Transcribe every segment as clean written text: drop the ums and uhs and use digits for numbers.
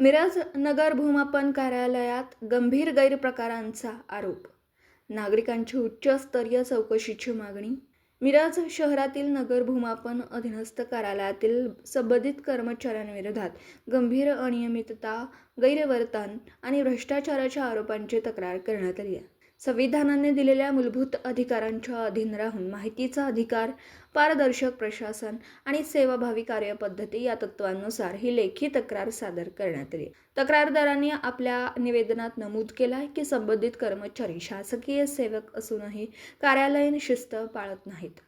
मिरज नगर भूमापन कार्यालयात गंभीर गैरप्रकारांचा आरोप. नागरिकांची उच्चस्तरीय चौकशीची मागणी. मिरज शहरातील नगर भूमापन अधीनस्थ कार्यालयातील संबंधित कर्मचाऱ्यांविरोधात गंभीर अनियमितता, गैरवर्तन आणि भ्रष्टाचाराच्या आरोपांची तक्रार करण्यात आली आहे. संविधानाने दिलेल्या मूलभूत अधिकारांच्या अधीन राहून माहितीचा अधिकार, पारदर्शक प्रशासन आणि सेवाभावी कार्यपद्धती या तत्वांनुसार ही लेखी तक्रार सादर करण्यात आली. तक्रारदारांनी आपल्या निवेदनात नमूद केलं आहे की संबंधित कर्मचारी शासकीय सेवक असूनही कार्यालयीन शिस्त पाळत नाहीत.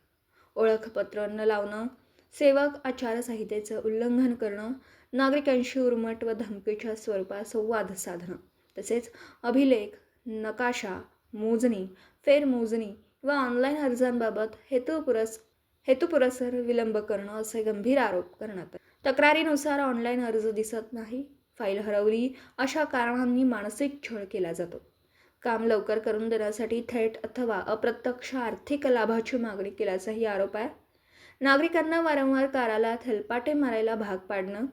ओळखपत्र न लावणं, सेवक आचारसंहितेचं उल्लंघन करणं, नागरिकांशी उर्मट व धमकीच्या स्वरूपात संवाद साधणं, तसेच अभिलेख, नकाशा, मोजणी, फेरमोजणी व ऑनलाईन अर्जांबाबत हेतुपुरस्सर विलंब करणं असे गंभीर आरोप करण्यात आले. तक्रारीनुसार ऑनलाईन अर्ज दिसत नाही, फाईल हरवली अशा कारणांनी मानसिक छळ केला जातो. काम लवकर करून देण्यासाठी थेट अथवा अप्रत्यक्ष आर्थिक लाभाची मागणी केल्याचाही आरोप आहे. नागरिकांना वारंवार कार्यालयात हेलपाटे मारायला भाग पाडणं,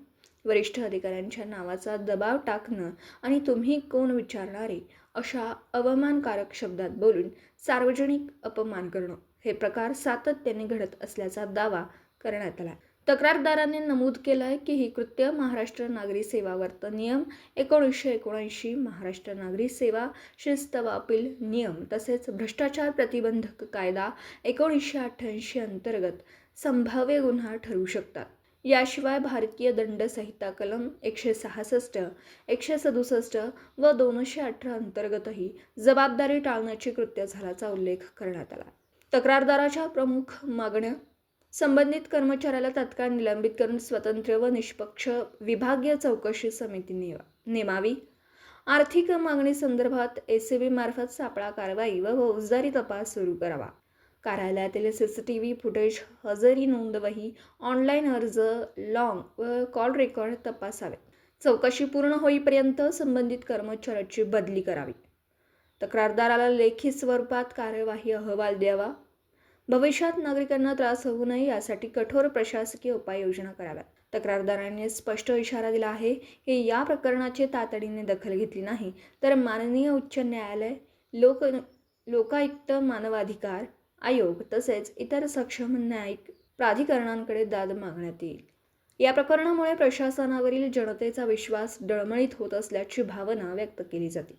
वरिष्ठ अधिकाऱ्यांच्या नावाचा दबाव टाकणं आणि तुम्ही कोण विचारणारे अशा अवमानकारक शब्दात बोलून सार्वजनिक अपमान करणं हे प्रकार सातत्याने घडत असल्याचा दावा करण्यात आला. तक्रारदारांनी नमूद केलं आहे की ही कृत्य महाराष्ट्र नागरी सेवा वर्तन नियम 1979, महाराष्ट्र नागरी सेवा शिस्त व अपील नियम तसेच भ्रष्टाचार प्रतिबंधक कायदा 1988 अंतर्गत संभाव्य गुन्हा ठरू शकतात. याशिवाय भारतीय दंड संहिता कलम 166, 167 व 218 अंतर्गतही जबाबदारी टाळण्याची कृत्य झाल्याचा उल्लेख करण्यात आला. तक्रारदाराच्या प्रमुख मागण्या: संबंधित कर्मचाऱ्याला तात्काळ निलंबित करून स्वतंत्र व निष्पक्ष विभागीय चौकशी समिती नेमावी. आर्थिक मागणी संदर्भात ACB मार्फत सापळा कारवाई व फौजदारी तपास सुरू करावा. कार्यालयातील CCTV फुटेज, हजेरी नोंदवही, ऑनलाईन अर्ज, लॉग व कॉल रेकॉर्ड तपासावे. चौकशी पूर्ण होईपर्यंत संबंधित कर्मचाऱ्याची बदली करावी. तक्रारदाराला लेखी स्वरूपात कार्यवाही अहवाल द्यावा. भविष्यात नागरिकांना त्रास होऊ नये यासाठी कठोर प्रशासकीय उपाययोजना कराव्यात. तक्रारदारांनी स्पष्ट इशारा दिला आहे की या प्रकरणाची तातडीने दखल घेतली नाही तर माननीय उच्च न्यायालय, लोकायुक्त, मानवाधिकार आयोग तसेच इतर सक्षम न्यायिक प्राधिकरणांकडे दाद मागण्यात येईल. या प्रकरणामुळे प्रशासनावरील जनतेचा विश्वास डळमळीत होत असल्याची भावना व्यक्त केली जाते.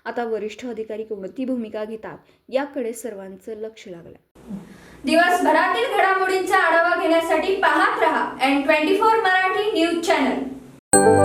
आता वरिष्ठ अधिकारी कोणती भूमिका घेतात याकडे सर्वांचं लक्ष लागलं. दिवसभरातील घडामोडींचा आढावा घेण्यासाठी पाहत रहा N24 मराठी न्यूज चॅनल.